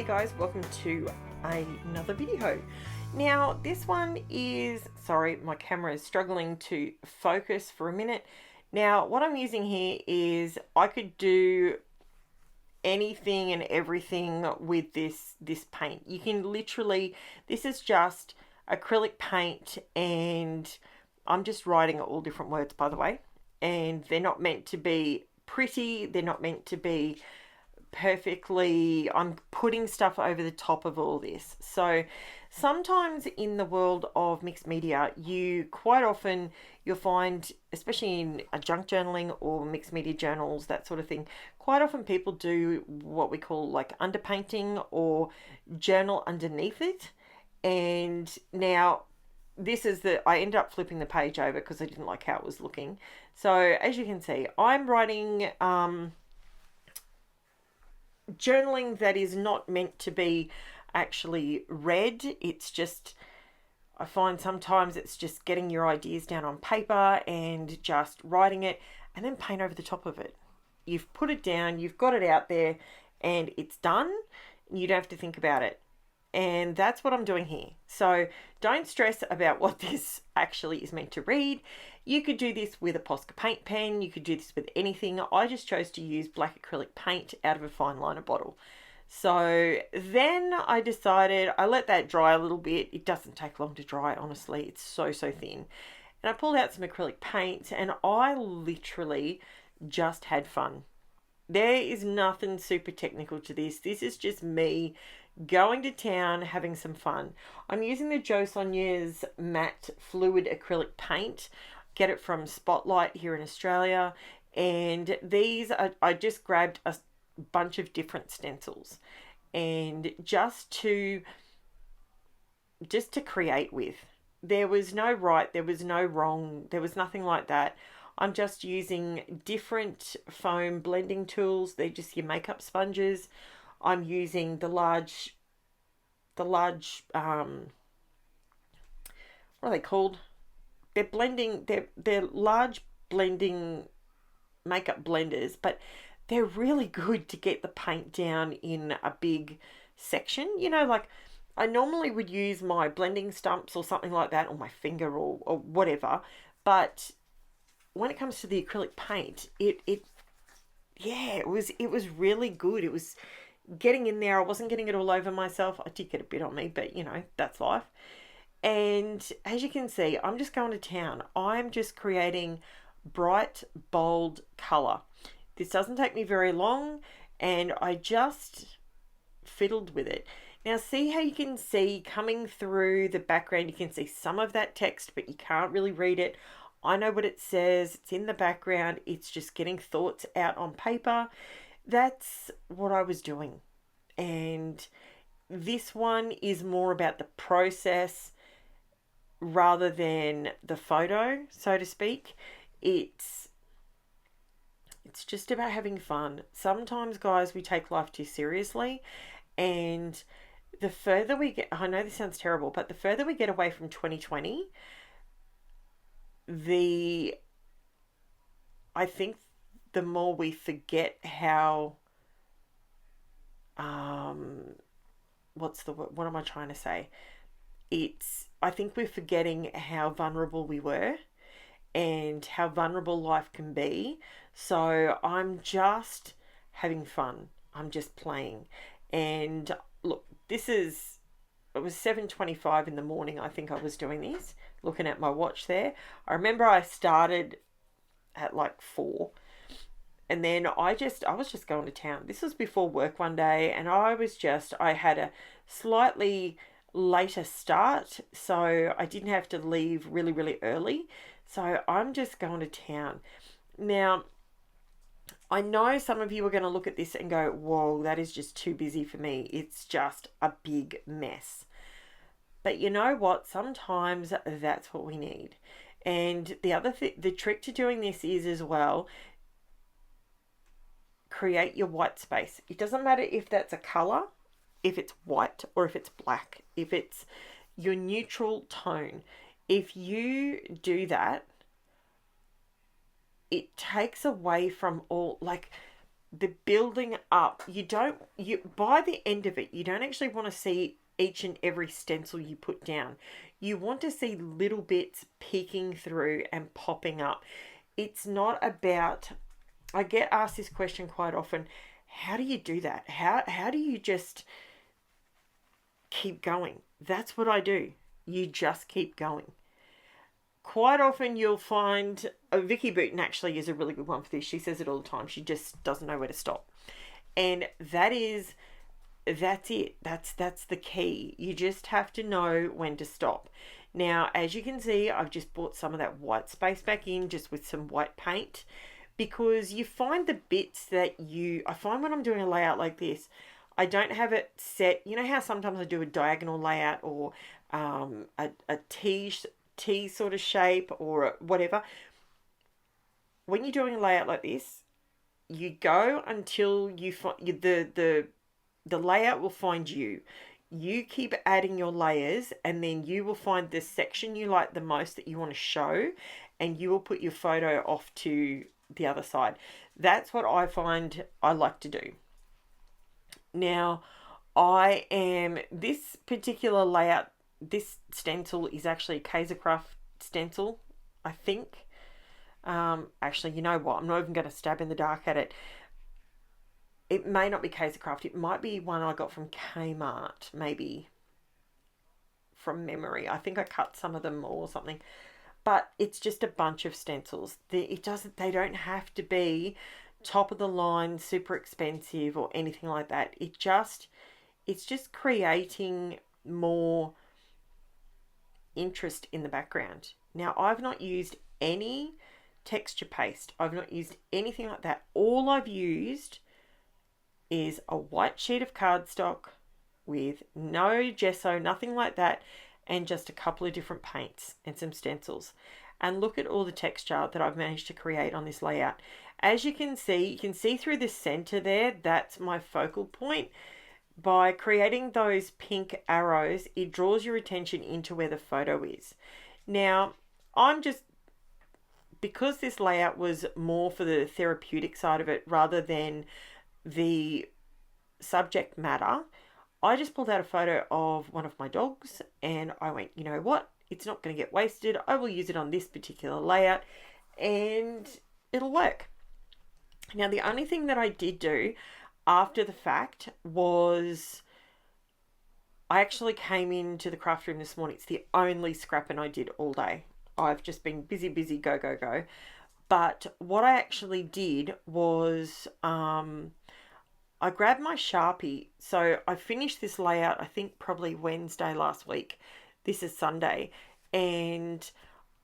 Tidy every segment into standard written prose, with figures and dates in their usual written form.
guys, welcome to another video. Now this one is, sorry, my camera is struggling to focus for a minute. Now what I'm using here is, I could do anything and everything with this paint. You can literally, this is just acrylic paint, and I'm just writing all different words, by the way, and they're not meant to be pretty, they're not meant to be perfectly, I'm putting stuff over the top of all this. So sometimes in the world of mixed media, quite often you'll find, especially in junk journaling or mixed media journals, that sort of thing, quite often people do what we call like underpainting or journal underneath it. And now this is I ended up flipping the page over because I didn't like how it was looking. So as you can see, I'm writing journaling that is not meant to be actually read. It's just, I find sometimes it's just getting your ideas down on paper and just writing it and then paint over the top of it. You've put it down, you've got it out there, and it's done. You don't have to think about it. And that's what I'm doing here. So don't stress about what this actually is meant to read. You could do this with a POSCA paint pen. You could do this with anything. I just chose to use black acrylic paint out of a fine liner bottle. So then I decided, I let that dry a little bit. It doesn't take long to dry, honestly. It's so thin. And I pulled out some acrylic paint, and I literally just had fun. There is nothing super technical to this. This is just me going to town, having some fun. I'm using the SONJAS matte fluid acrylic paint. Get it from Spotlight here in Australia. And these are, I just grabbed a bunch of different stencils, and just to create with. There was no right, there was no wrong, there was nothing like that. I'm just using different foam blending tools. They're just your makeup sponges. I'm using the large, what are they called? They're blending, they're large blending makeup blenders, but they're really good to get the paint down in a big section. You know, like I normally would use my blending stumps or something like that, or my finger or whatever, but when it comes to the acrylic paint, it was really good. It was getting in there. I wasn't getting it all over myself. I did get a bit on me, but you know, that's life. And as you can see, I'm just going to town. I'm just creating bright, bold color. This doesn't take me very long, and I just fiddled with it. Now see how you can see coming through the background, you can see some of that text, but you can't really read it. I know what it says. It's in the background. It's just getting thoughts out on paper. That's what I was doing. And this one is more about the process rather than the photo, so to speak. It's just about having fun. Sometimes, guys, we take life too seriously, and the further we get, I know this sounds terrible, but the further we get away from 2020, I think the more we forget how, what am I trying to say? I think we're forgetting how vulnerable we were and how vulnerable life can be. So I'm just having fun. I'm just playing. And look, it was 7:25 in the morning. I think I was doing this, looking at my watch there. I remember I started at like 4, and then I was just going to town. This was before work one day, and I had a slightly later start, so I didn't have to leave really early. So I'm just going to town. Now, I know some of you are going to look at this and go, whoa, that is just too busy for me. It's just a big mess. But you know what? Sometimes that's what we need. And the trick to doing this is as well, create your white space. It doesn't matter if that's a color, if it's white or if it's black, if it's your neutral tone. If you do that, it takes away from all, like, the building up, by the end of it, you don't actually want to see each and every stencil you put down. You want to see little bits peeking through and popping up. It's not about, I get asked this question quite often, how do you do that? How do you just keep going? That's what I do. You just keep going. Quite often you'll find, Vicky Booten actually is a really good one for this. She says it all the time. She just doesn't know where to stop. And that's it. That's the key. You just have to know when to stop. Now, as you can see, I've just brought some of that white space back in just with some white paint, because you find the bits that I find when I'm doing a layout like this, I don't have it set. You know how sometimes I do a diagonal layout or a T sort of shape or whatever. When you're doing a layout like this, you go until you find the layout will find you. You keep adding your layers, and then you will find the section you like the most that you want to show, and you will put your photo off to the other side. That's what I find I like to do. Now, this particular layout, this stencil is actually a KAISERCRAFT stencil, I think. Actually, you know what? I'm not even going to stab in the dark at it. It may not be KAISERCRAFT. It might be one I got from Kmart, maybe, from memory. I think I cut some of them or something. But it's just a bunch of stencils. They don't have to be top of the line, super expensive or anything like that. It's just creating more interest in the background. Now, I've not used any texture paste. I've not used anything like that. All I've used is a white sheet of cardstock with no gesso, nothing like that, and just a couple of different paints and some stencils. And look at all the texture that I've managed to create on this layout. As you can see through the center there, that's my focal point. By creating those pink arrows, it draws your attention into where the photo is. Now, because this layout was more for the therapeutic side of it rather than the subject matter, I just pulled out a photo of one of my dogs and I went, you know what? It's not going to get wasted. I will use it on this particular layout and it'll work. Now, the only thing that I did do after the fact was I actually came into the craft room this morning. It's the only scrapping I did all day. I've just been busy, go, go, go. But what I actually did was I grabbed my Sharpie. So I finished this layout, I think probably Wednesday last week. This is Sunday. And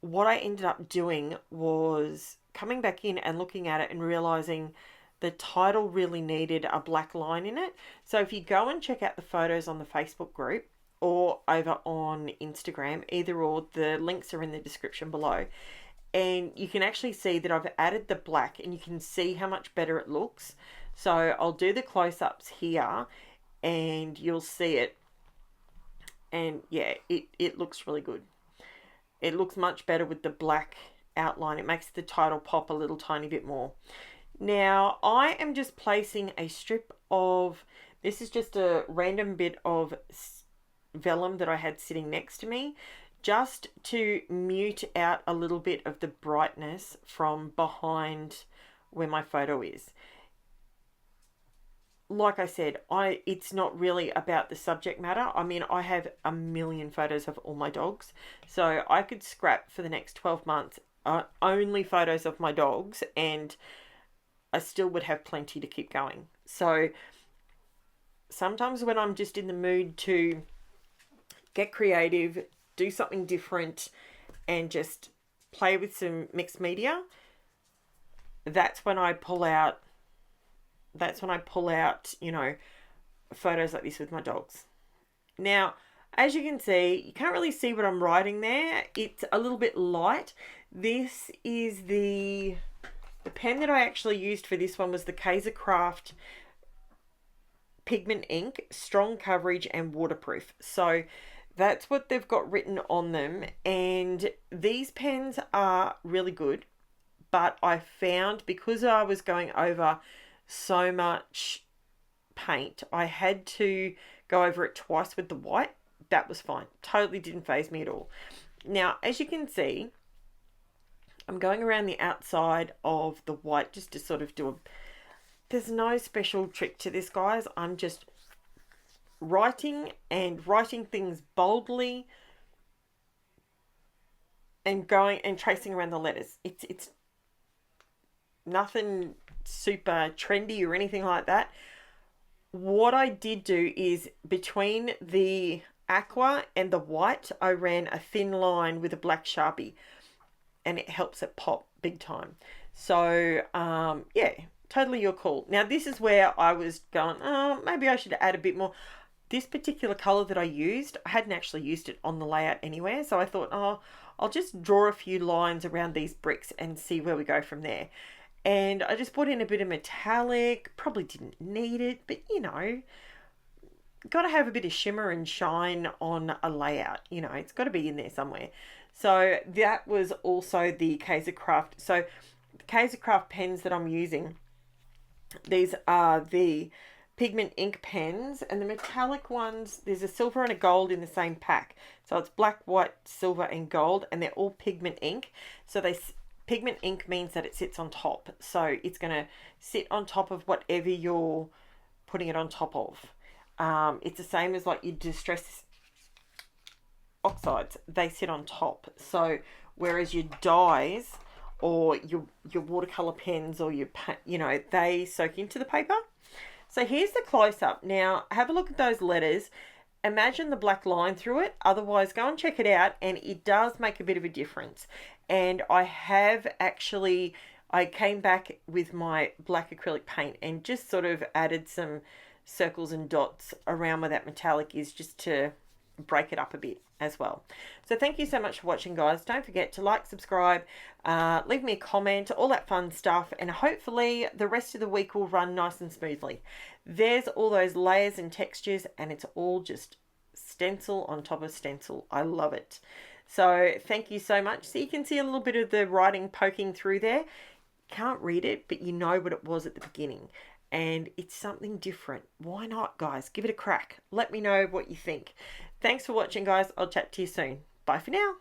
what I ended up doing was coming back in and looking at it and realizing the title really needed a black line in it. So if you go and check out the photos on the Facebook group or over on Instagram, either or, the links are in the description below. And you can actually see that I've added the black and you can see how much better it looks. So I'll do the close-ups here and you'll see it. And yeah, it looks really good. It looks much better with the black outline. It makes the title pop a little tiny bit more. Now, I am just placing a strip of, this is just a random bit of vellum that I had sitting next to me, just to mute out a little bit of the brightness from behind where my photo is. Like I said, it's not really about the subject matter. I mean, I have a million photos of all my dogs, so I could scrap for the next 12 months only photos of my dogs and I still would have plenty to keep going. So sometimes when I'm just in the mood to get creative, do something different and just play with some mixed media, that's when I pull out, you know, photos like this with my dogs. Now, as you can see, you can't really see what I'm writing there. It's a little bit light. This is the pen that I actually used for this one was the KAISERCRAFT Pigment Ink, strong coverage and waterproof. So that's what they've got written on them. And these pens are really good. But I found, because I was going over so much paint, I had to go over it twice with the white. That was fine. Totally didn't faze me at all. Now, as you can see, I'm going around the outside of the white just to sort of do a... There's no special trick to this, guys. I'm just writing things boldly and going and tracing around the letters. It's nothing super trendy or anything like that. What I did do is between the aqua and the white, I ran a thin line with a black Sharpie, and it helps it pop big time. So yeah, totally your call. Now this is where I was going, oh, maybe I should add a bit more. This particular color that I used, I hadn't actually used it on the layout anywhere, so I thought, oh, I'll just draw a few lines around these bricks and see where we go from there. And I just put in a bit of metallic, probably didn't need it, but you know, got to have a bit of shimmer and shine on a layout, you know, it's got to be in there somewhere. So that was also the KAISERCRAFT. So the KAISERCRAFT pens that I'm using, these are the pigment ink pens, and the metallic ones, there's a silver and a gold in the same pack. So it's black, white, silver and gold, and they're all pigment ink. So pigment ink means that it sits on top. So it's going to sit on top of whatever you're putting it on top of. It's the same as like your distress oxides. They sit on top. So whereas your dyes or your watercolor pens or your, you know, they soak into the paper. So here's the close-up. Now, have a look at those letters. Imagine the black line through it. Otherwise, go and check it out, and it does make a bit of a difference. And I have actually, I came back with my black acrylic paint and just sort of added some circles and dots around where that metallic is, just to break it up a bit as well. So thank you so much for watching, guys. Don't forget to like, subscribe, leave me a comment, all that fun stuff, and hopefully the rest of the week will run nice and smoothly. There's all those layers and textures, and it's all just stencil on top of stencil. I love it. So thank you so much. So you can see a little bit of the writing poking through there. Can't read it, but you know what it was at the beginning. And it's something different. Why not, guys? Give it a crack. Let me know what you think. Thanks for watching, guys. I'll chat to you soon. Bye for now.